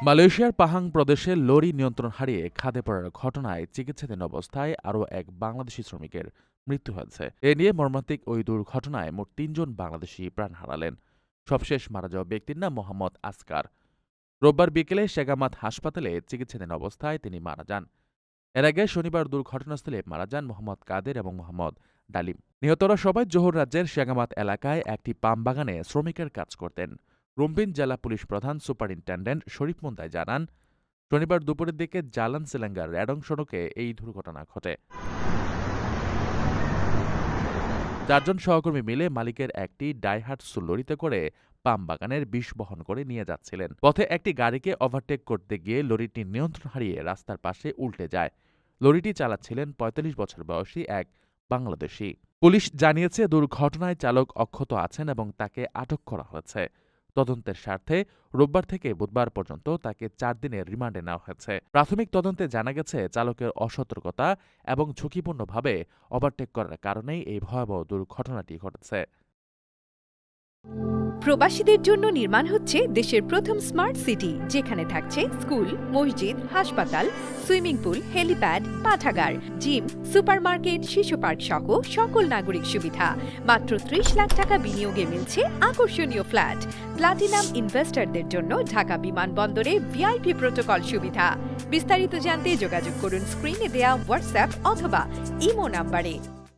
মালয়েশিয়ার পাহাং প্রদেশে লরি নিয়ন্ত্রণ হারিয়ে খাদে পড়ার ঘটনায় চিকিৎসাধীন অবস্থায় আরও এক বাংলাদেশি শ্রমিকের মৃত্যু হয়েছে। এ নিয়ে মর্মান্তিক ওই দুর্ঘটনায় মোট ৩ জন বাংলাদেশি প্রাণ হারালেন। সবশেষ মারা যাওয়া ব্যক্তির নাম মোহাম্মদ আসকার। রোববার বিকেলে সেগামাত হাসপাতালে চিকিৎসাধীন অবস্থায় তিনি মারা যান। এর আগে শনিবার দুর্ঘটনাস্থলে মারা যান মোহাম্মদ কাদের এবং মোহাম্মদ ডালিম। নিহতরা সবাই জোহর রাজ্যের সেগামাত এলাকায় একটি পাম বাগানে শ্রমিকের কাজ করতেন। রুমপিন জেলা পুলিশ প্রধান সুপারিনটেন্ডেন্ট শরীফ মুন্তাই জানান, শনিবার দুপুরের দিকে জালান সিলেঙ্গার রেডং সড়কে এই দুর্ঘটনা ঘটে। ৪ জন সহকর্মী মিলে মালিকের একটি ডাইহাটসু লরিতে করে পাম বাগানের বিষ বহন করে নিয়ে যাচ্ছিলেন। পথে একটি গাড়িকে ওভারটেক করতে গিয়ে লরিটি নিয়ন্ত্রণ হারিয়ে রাস্তার পাশে উল্টে যায়। লরিটি চালাচ্ছিলেন ৪৫ বছর বয়সী এক বাংলাদেশি। পুলিশ জানিয়েছে দুর্ঘটনায় চালক অক্ষত আছেন এবং তাকে আটক করা হয়েছে। তদন্তের স্বার্থে রোববার থেকে বুধবার পর্যন্ত তাকে ৪ দিনের রিমান্ডে নেওয়া হয়েছে। প্রাথমিক তদন্তে জানা গেছে চালকের অসতর্কতা এবং ঝুঁকিপূর্ণভাবে ওভারটেক করার কারণেই এই ভয়াবহ দুর্ঘটনাটি ঘটেছে। প্রবাসীদের জন্য নির্মাণ হচ্ছে দেশের প্রথম স্মার্ট সিটি, যেখানে থাকছে স্কুল, মসজিদ, হাসপাতাল, সুইমিং পুল, হেলিপ্যাড, পাঠাগার, জিম, সুপারমার্কেট, শিশু পার্ক সহ সকল নাগরিক সুবিধা। মাত্র ৩০ লাখ টাকা বিনিয়োগে মিলছে আকর্ষণীয় ফ্ল্যাট। প্লাটিনাম ইনভেস্টরদের জন্য ঢাকা বিমানবন্দরে ভিআইপি প্রোটোকল সুবিধা। বিস্তারিত জানতে যোগাযোগ করুন স্ক্রিনে দেয়া হোয়াটসঅ্যাপ অথবা ইমো নাম্বারে।